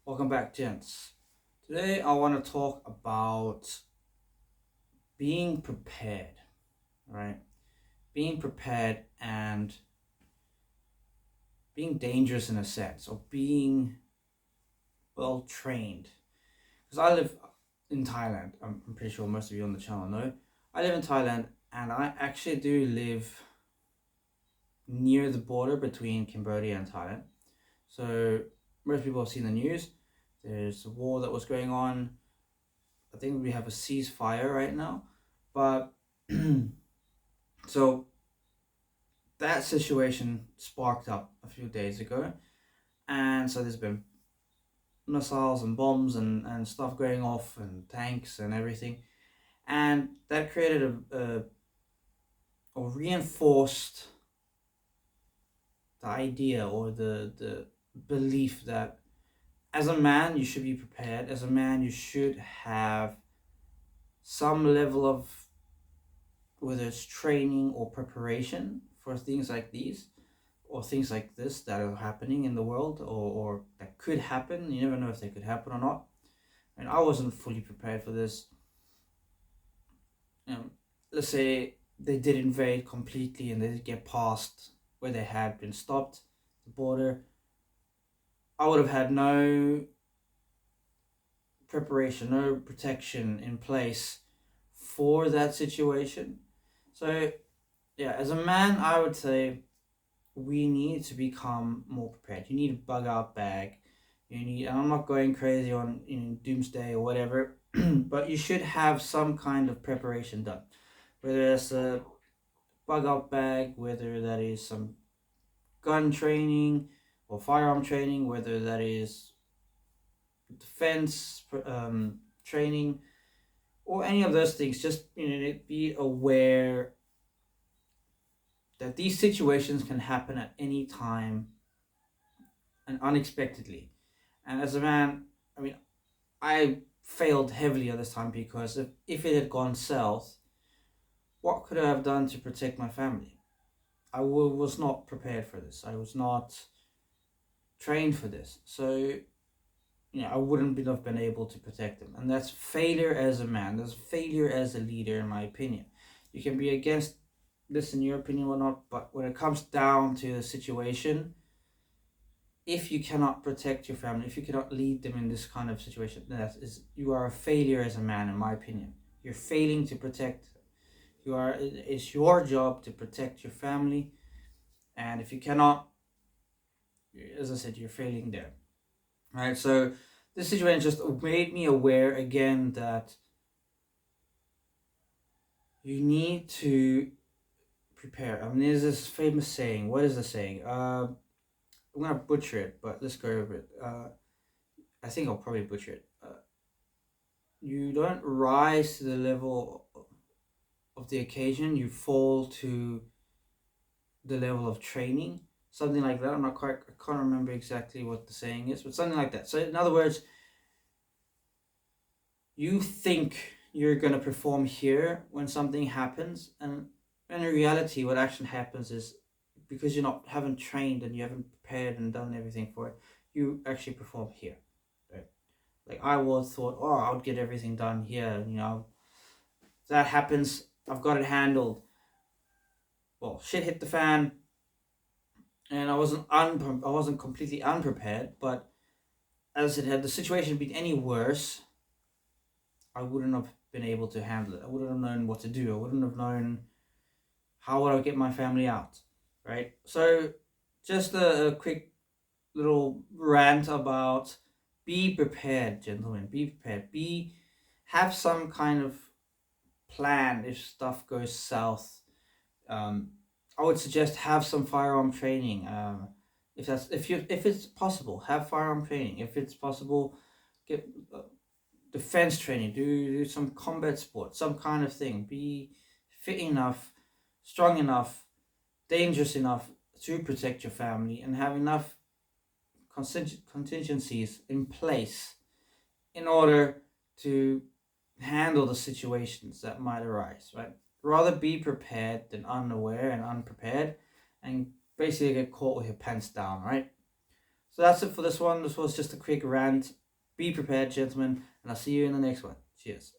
Welcome back, gents. Today I want to talk about being prepared, right? Being prepared and being dangerous in a sense, or being well trained. Because I live in Thailand. I'm pretty sure most of you on the channel know. I live in Thailand and I actually do live near the border between Cambodia and Thailand. So most people have seen the news. There's a war that was going on. I think we have a ceasefire right now, but so that situation sparked up a few days ago, and so there's been missiles and bombs and stuff going off and tanks and everything, and that created a or reinforced the idea or the belief that as a man you should be prepared. As a man, you should have some level of whether it's training or preparation for things like these or things like this that are happening in the world or that could happen. You never know if they could happen or not. And I wasn't fully prepared for this. You know, let's say they did invade completely and they did get past where they had been stopped, the border. I would have had no preparation, no protection in place for that situation. So yeah, as a man, I would say we need to become more prepared. You need a bug out bag. You need, and I'm not going crazy on doomsday or whatever, but you should have some kind of preparation done. Whether it's a bug out bag, whether that is some gun training or firearm training, whether that is defense training or any of those things. Just be aware that these situations can happen at any time and unexpectedly. And as a man, I mean, I failed heavily at this time because if it had gone south, what could I have done to protect my family? Was not prepared for this. I was not trained for this. So, I wouldn't have been able to protect them. And that's failure as a man. That's failure as a leader, in my opinion. You can be against this in your opinion or not, but when it comes down to the situation, if you cannot protect your family, if you cannot lead them in this kind of situation, you are a failure as a man, in my opinion. You're failing to protect. It's your job to protect your family, and if you cannot, as I said, you're failing there. Right. So this situation just made me aware again that you need to prepare. I mean, there's this famous saying. What is the saying? I'm gonna butcher it, but let's go over it. I think I'll probably butcher it. You don't rise to the level of the occasion, you fall to the level of training. Something like that. I can't remember exactly what the saying is, but something like that. So, in other words, you think you're going to perform here when something happens, and in reality, what actually happens is because haven't trained and you haven't prepared and done everything for it, you actually perform here. Right? Like I was thought, oh, I would get everything done here. That happens. I've got it handled. Well, shit hit the fan, and I wasn't completely unprepared. But as it had the situation been any worse, I wouldn't have been able to handle it. I wouldn't have known what to do. I wouldn't have known how would I get my family out, right? So, just a quick little rant about be prepared, gentlemen. Be prepared. Have some kind of plan if stuff goes south. Um, I would suggest have some firearm training. If it's possible, have firearm training. If it's possible, get defense training. Do some combat sport, some kind of thing. Be fit enough, strong enough, dangerous enough to protect your family, and have enough contingencies in place in order to handle the situations that might arise. Right. Rather be prepared than unaware and unprepared, and basically get caught with your pants down. Right. So that's it for this one. This was just a quick rant. Be prepared, gentlemen, and I'll see you in the next one. Cheers.